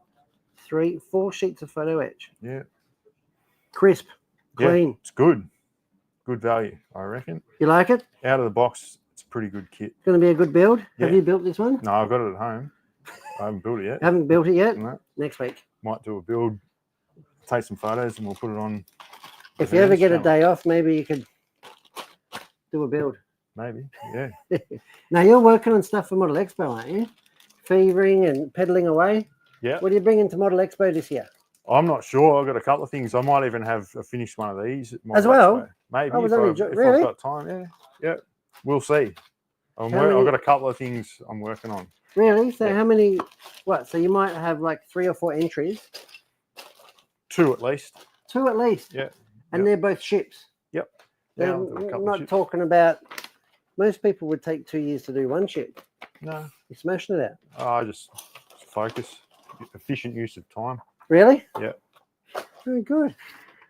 3, 4 sheets of photo etch. Yeah. Crisp, clean. Yeah, it's good. Good value, I reckon. You like it? Out of the box, it's a pretty good kit. It's going to be a good build. Have Yeah. you built this one? No, I've got it at home. I haven't built it yet. Haven't built it yet? No. Next week. Might do a build, take some photos, and we'll put it on. If you ever get a channel. day off, maybe you could do a build. Maybe, yeah. Now you're working on stuff for Model Expo, aren't you? Fevering and pedaling away. Yeah. What are you bringing to Model Expo this year? I'm not sure. I've got a couple of things. I might even have finished one of these. At As well? Expo. Maybe I was if, only I've really? got time. Yeah, yeah. We'll see. How I've many- got a couple of things I'm working on. Really? So Yeah. how many? What? So you might have like 3 or 4 entries. 2 at least. 2 at least. Yeah. And Yep. they're both ships. Yep. They're Yeah, I've got a couple of not ships. talking about. Most people would take 2 years to do one ship. No, You're smashing it out. I just focus. Efficient use of time. Really? Yeah. Very good.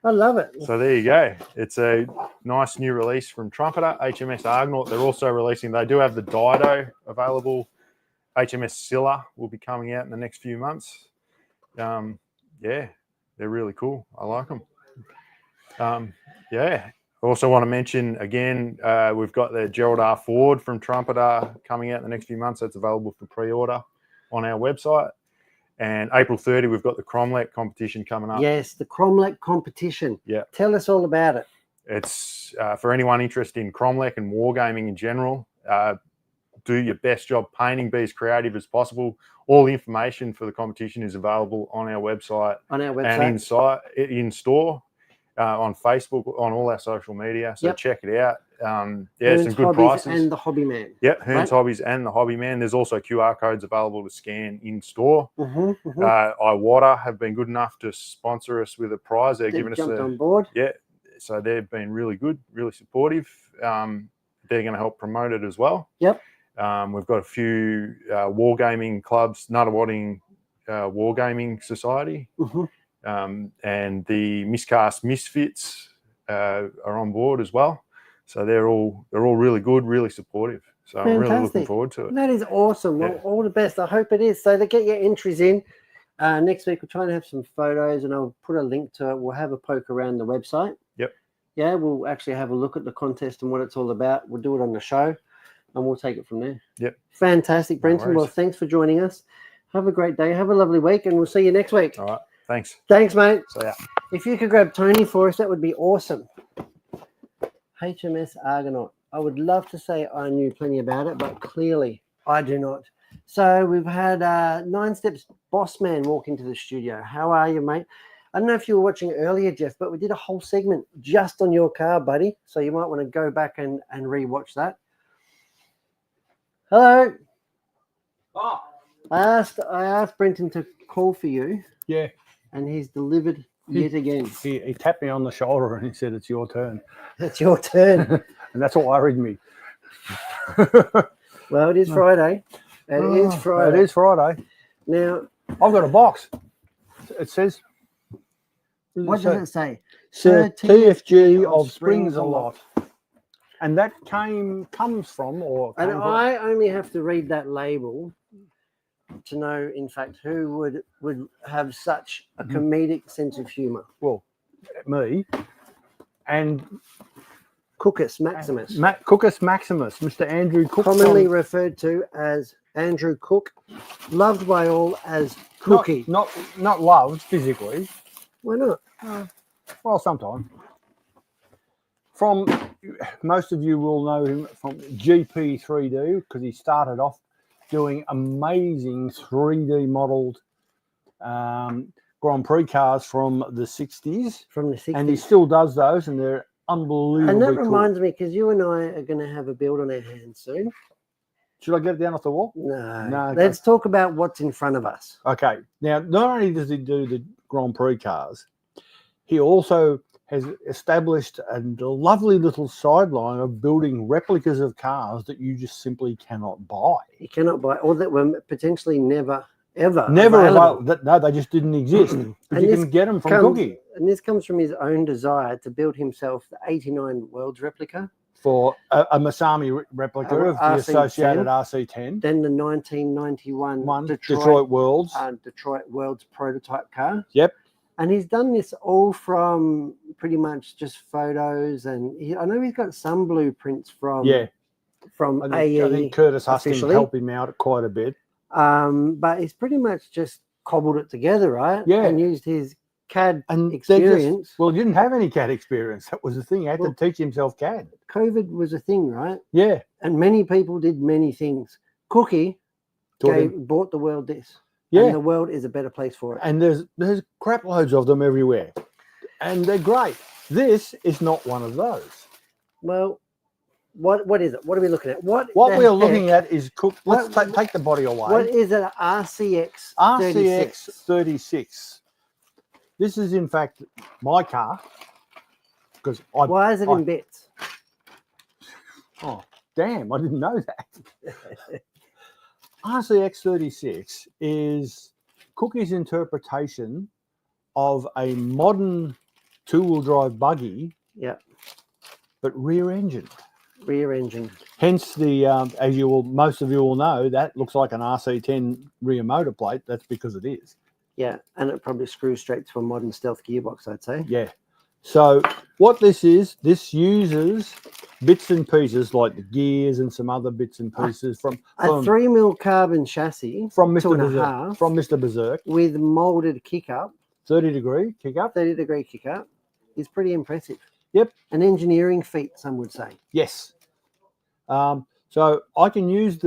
I love it. So there you go. It's a nice new release from Trumpeter, HMS Argonaut. They're also releasing, they do have the Dido available. HMS Scylla will be coming out in the next few months. They're really cool. I like them. I also want to mention again, we've got the Gerald R. Ford from Trumpeter coming out in the next few months. That's available for pre-order on our website. And April 30, we've got the Cromlech competition coming up. Yes, the Cromlech competition. Yeah. Tell us all about it. It's for anyone interested in Cromlech and wargaming in general. Do your best job painting, be as creative as possible. All the information for the competition is available on our website On our website. and in store, on Facebook, on all our social media. So Yep. check it out. Hearns Some good Hobbies prices. and the Hobby Man. Yep, Hearns right? Hobbies and the Hobby Man. There's also QR codes available to scan in store. Mm-hmm, iWater have been good enough to sponsor us with a prize. They're They've giving us jumped a on board. so they've been really good, really supportive. They're going to help promote it as well. Yep. We've got a few wargaming clubs, Nuttawading Wargaming Society, Mhm. and the Miscast Misfits are on board as well. So they're all really good, really supportive. So I'm really looking Fantastic. forward to it. That is awesome. Well, Yeah. all the best. I hope it is. So to get your entries in, next week we'll try and have some photos and I'll put a link to it. We'll have a poke around the website. Yep. Yeah, we'll actually have a look at the contest and what it's all about. We'll do it on the show. and we'll take it from there. Yep. Fantastic, Brenton. worries. Well, thanks for joining us. Have a great day. Have a lovely week, and we'll see you next week. All right. Thanks. Thanks, mate. So yeah. If you could grab Tony for us, that would be awesome. HMS Argonaut. I would love to say I knew plenty about it, but clearly I do not. So we've had 9 Steps Boss Man walk into the studio. How are you, mate? I don't know if you were watching earlier, Jeff, but we did a whole segment just on your car, buddy. So you might want to go back and re-watch that. Hello. Oh, I asked Brenton to call for you, yeah. and he's delivered yet again. He tapped me on the shoulder and he said, "It's your turn." It's your turn. And that's what worried me. Well, it is Friday. It is Friday. It is Friday. Now, I've got a box. It says, what does it say? Sir TFG of Springs a lot. And that comes from, or And came from- I only have to read that label to know, in fact, who would have such a comedic sense of humour. well, me and Cookus Maximus, Cookus Maximus, Mr. Andrew Cook. commonly referred to as Andrew Cook, loved by all as Cookie. Not loved physically. Why not? Well, sometimes. From most of you will know him from GP3D because he started off doing amazing 3D modelled Grand Prix cars from the 60s, From the 60s. and he still does those, and they're unbelievably And that cool. reminds me, because you and I are going to have a build on our hands soon. Should I get it down off the wall? No. No, Let's talk about what's in front of us. Okay. Now, not only does he do the Grand Prix cars, he also has established a lovely little sideline of building replicas of cars that you just simply cannot buy. You cannot buy, or that were potentially never, ever Never available. available. No, they just didn't exist. But And you this can get them from comes- Cookie And this comes from his own desire to build himself the 89 Worlds replica, for a Masami replica of the RC10. associated RC10. then the 1991 One Detroit Detroit Worlds. Detroit Worlds prototype car. Yep. And he's done this all from pretty much just photos, and I know he's got some blueprints from Yeah. from I AE. think Curtis Huston officially. helped him out quite a bit. But he's pretty much just cobbled it together, right? Yeah. And used his CAD And they experience. Just, well, he didn't have any CAD experience. That was the thing. He had Well- to teach himself CAD. COVID was a thing, right? Yeah. And many people did many things. Cookie Taught him. bought the world this. Yeah. And the world is a better place for it. And there's crap loads of them everywhere. And they're great. This is not one of those. Well, what is it? What are we looking at? What What the we're looking heck- at is let's What- take the body away. What is it? RCX 36. RCX 36. This is in fact my car because Why is it I- in bits? oh damn, I didn't know that. RCX 36 is Cookie's interpretation of a modern two-wheel drive buggy, Yeah, but rear engine. rear engine. Hence the as you will most of you will know, that looks like an RC10 rear motor plate. That's because it is. Yeah, and it probably screws straight to a modern stealth gearbox, I'd say. Yeah. So what this uses bits and pieces like the gears and some other bits and pieces from A 3mm carbon chassis from two Mr. and a Berserk, half. from Mr. Berserk, with molded kick up, 30-degree kick up. 30-degree kick up, is pretty impressive. Yep. An engineering feat, some would say. Yes. So I can use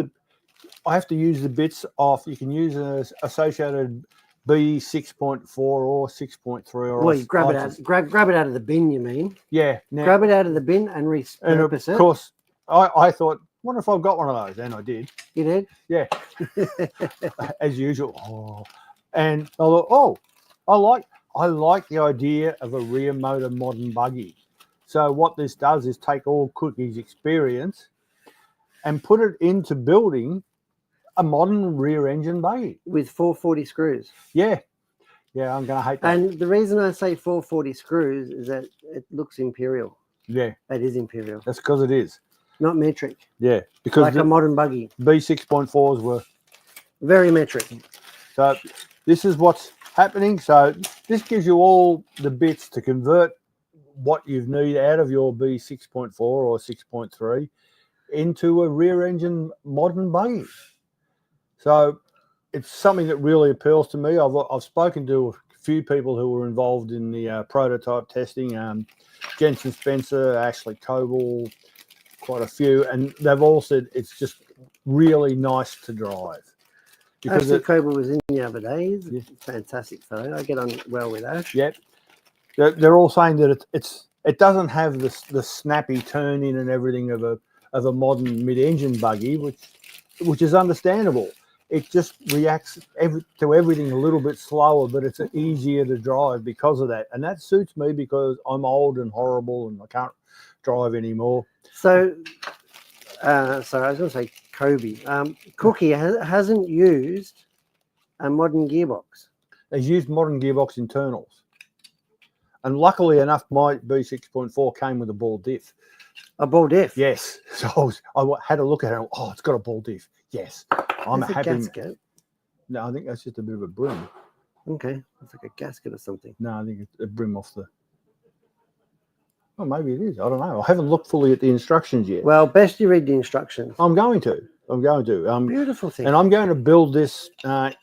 I have to use the bits off. You can use an associated B 6.4 or 6.3 or Well, you grab it out, grab it out of the bin, you mean? Yeah. Now, Grab it out of the bin and and of repurpose it. course, I thought, wonder if I've got one of those, and I did. You did? Yeah. As usual. Oh. And I thought, I like the idea of a rear motor modern buggy. So what this does is take all Cookie's experience and put it into building a modern rear engine buggy. With 440 screws. Yeah. Yeah, I'm going to hate that. And the reason I say 440 screws is that it looks imperial. Yeah, It is imperial, that's because it is. not metric, Yeah, because like the a modern buggy. B6.4s were. Very metric. So this is what's happening. So this gives you all the bits to convert what you need out of your B6.4 or 6.3 into a rear-engine modern buggy. So it's something that really appeals to me. I've spoken to a few people who were involved in the prototype testing, Jensen Spencer, Ashley Coble, quite a few, and they've all said it's just really nice to drive. Because Ashley Coble was in the other day. He's a fantastic fellow. I get on well with Ash. Yep. They're all saying that it doesn't have the snappy turn in and everything of a modern mid-engine buggy, which is understandable. It just reacts to everything a little bit slower, but it's easier to drive because of that. And that suits me because I'm old and horrible and I can't drive anymore. So, I was going to say Kobe. Cookie hasn't used a modern gearbox. He's used modern gearbox internals. And luckily enough, my B6.4 came with a ball diff. A ball diff? Yes. So I had a look at it. Oh, it's got a ball diff. Yes. I'm That's happy. A gasket. No, I think that's just a bit of a brim. Okay. It's like a gasket or something. No, I think it's a brim off the... Oh, maybe it is. I don't know. I haven't looked fully at the instructions yet. Well, best you read the instructions. I'm going to. Beautiful thing. And I'm going to build this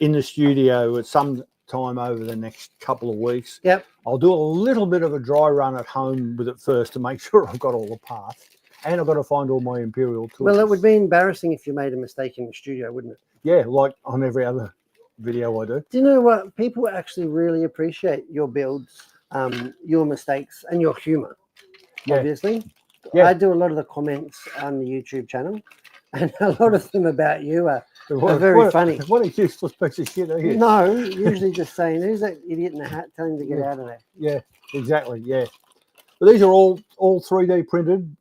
in the studio at some time over the next couple of weeks. Yep. I'll do a little bit of a dry run at home with it first to make sure I've got all the parts. And I've got to find all my Imperial tools. Well, it would be embarrassing if you made a mistake in the studio, wouldn't it? Yeah, like on every other video I do. Do you know what? People actually really appreciate your builds, your mistakes, and your humor, obviously. Yeah. I do a lot of the comments on the YouTube channel, and a lot of them about you are very funny. What a useless piece of shit are you? No, usually just saying, who's that idiot in the hat? Tell him to get out of there. Yeah, exactly, yeah. But these are all 3D printed.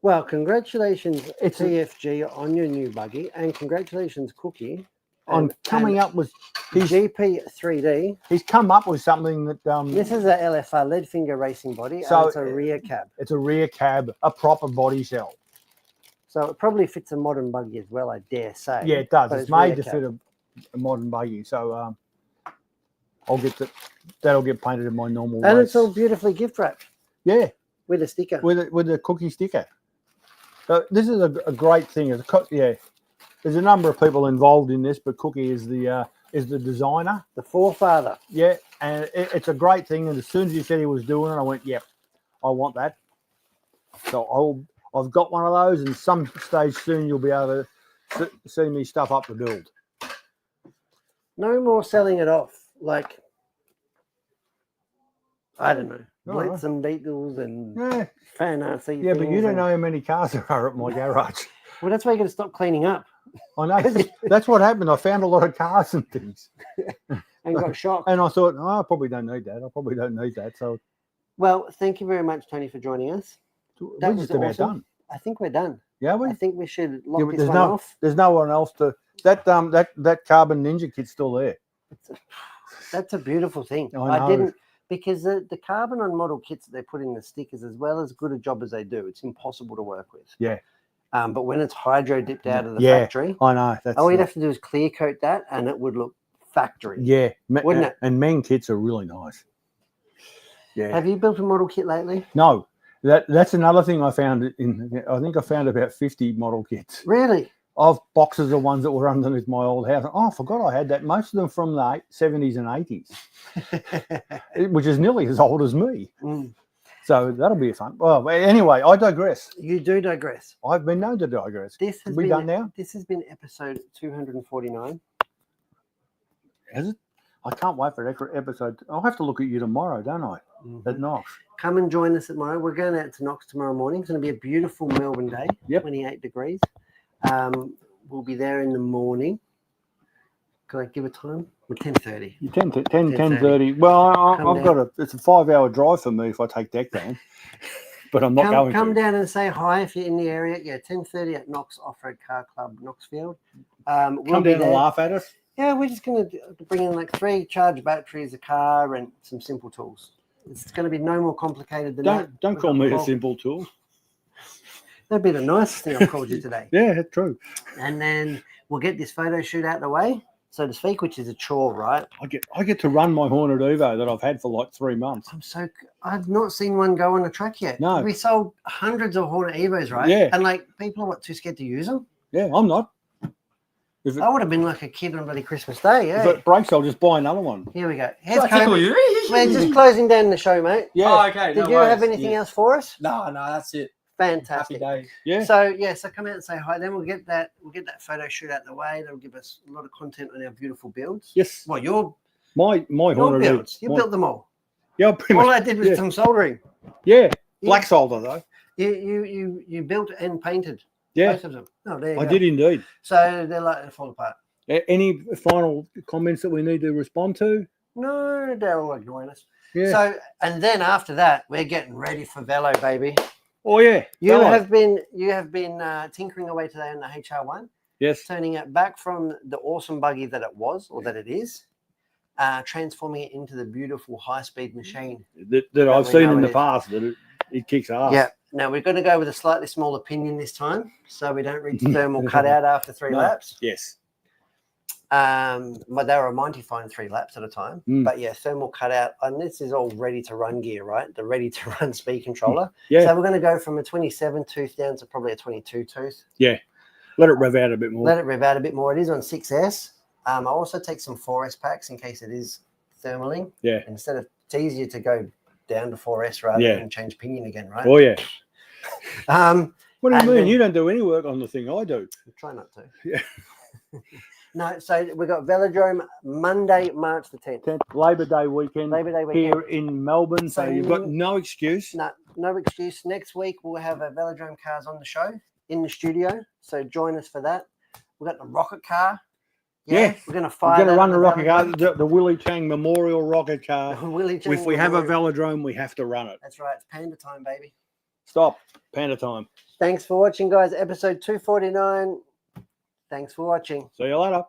Well, congratulations, TFG, on your new buggy, and congratulations, Cookie, on coming up with his GP3D. He's come up with something that this is a LFR, lead finger racing body. So and it's a rear cab. It's a rear cab, a proper body shell. So it probably fits a modern buggy as well, I dare say. Yeah, it does. It's made to fit a modern buggy. So I'll get that'll get painted in my normal way. And it's all beautifully gift wrapped. Yeah, with a sticker. With a Cookie sticker. So this is a great thing. There's a number of people involved in this, but Cookie is the designer, the forefather. Yeah, and it's a great thing. And as soon as he said he was doing it, I went, "Yep, I want that." So I've got one of those, and some stage soon you'll be able to see me stuff up the build. No more selling it off like, I don't know, Blitz and Beetles and fan RC. Yeah, but you don't know how many cars there are at my garage. Well, that's why you got to stop cleaning up. I know. That's what happened. I found a lot of cars and things. And got shocked. And I thought, I probably don't need that. I probably don't need that. So, well, thank you very much, Tony, for joining us. We're just about done. I think we're done. Yeah, I think we should lock this one off. There's no one else to that Carbon Ninja kit's still there. That's a beautiful thing. I didn't, because the carbon on model kits that they put in the stickers, as well as good a job as they do, it's impossible to work with. Yeah. But when it's hydro dipped out of the factory, I know. All you'd have to do is clear coat that, and it would look factory. Yeah, wouldn't it? And Meng kits are really nice. Yeah. Have you built a model kit lately? No. That's another thing I found I think I found about 50 model kits. Really? Of boxes of ones that were underneath my old house. Oh, I forgot I had that. Most of them from the 70s and 80s, which is nearly as old as me. Mm. So that'll be fun. Well, anyway, I digress. You do digress. I've been known to digress. This has been done now. This has been episode 249. Has it? I can't wait for that episode. I'll have to look at you tomorrow, don't I? Mm-hmm. At Knox. Come and join us tomorrow. We're going out to Knox tomorrow morning. It's going to be a beautiful Melbourne day. Yep. 28 degrees. We'll be there in the morning. Can I give a time? 10:30. 10:30. Well, it's a 5-hour drive for me if I take deck down. But I'm not going to. Come down and say hi if you're in the area. Yeah, 10:30 at Knox Off-Road Car Club, Knoxfield. Come down and laugh at us. Yeah, we're just going to bring in like 3 charged batteries, a car, and some simple tools. It's going to be no more complicated than that. Don't call me a simple tool. That'd be the nicest thing I've called you today. Yeah, that's true. And then we'll get this photo shoot out of the way. so to speak, which is a chore, right? I get to run my Hornet Evo that I've had for like 3 months. I've not seen one go on a track yet. No. We sold hundreds of Hornet Evos, right? Yeah. And like people are too scared to use them. Yeah, I'm not. I would have been like a kid on bloody Christmas Day. Yeah. If it breaks, I'll just buy another one. Here we go. Should I Here's tickle Kobe. you? We're just closing down the show, mate. Yeah. Oh, okay. Did you have anything else for us? No, that's it. Fantastic. Happy days. Yeah. So come out and say hi. Then we'll get that photo shoot out the way. That'll give us a lot of content on our beautiful builds. Yes. Well, your My Hornet builds. Evo. You built them all. Yeah, pretty All much. I did was yeah. some soldering. Yeah. Black solder though. You built and painted. Yeah. Both of them. Oh, there you I go. did indeed. So they're like to fall apart. Any final comments that we need to respond to? No, they're all ignoring us. Yeah. So and then after that, we're getting ready for Velo, baby. Oh yeah. You Velo. have been tinkering away today on the HR1, Yes. turning it back from the awesome buggy that it was or that it is, transforming it into the beautiful high-speed machine. That I've we seen know in it the is. past that it kicks ass. Yeah. Now we're going to go with a slightly smaller pinion this time, so we don't reach thermal cutout after 3 No. laps. Yes. But they were mighty fine 3 laps at a time. Mm. But yeah, thermal cutout, and this is all ready to run gear, right? The ready to run speed controller. Yeah. So we're going to go from a 27 tooth down to probably a 22 tooth. Yeah. Let it rev out a bit more. Let it rev out a bit more. It is on 6S. I also take some 4S packs in case it is thermaling. Yeah. Instead of, it's easier to go down to 4S rather Yeah. than change pinion again, right? Oh yeah. What do you And mean? then- You don't do any work on the thing I do. Try not to. Yeah. No, so we've got Velodrome Monday, March the 10th. Labor Day weekend Labor Day weekend. here in Melbourne, so So you've got no excuse. No excuse. Next week we'll have a Velodrome cars on the show in the studio. So join us for that. We've got the rocket car. Yeah. We're going to We're fire. going to that run at the rocket car, Velodrome. the Willie Chang Memorial Rocket Car. Willie Chang If we have a Memorial. velodrome, we have to run it. That's right. It's panda time, baby. Stop. Panda time. Thanks for watching, guys. Episode 249. Thanks for watching. See you later.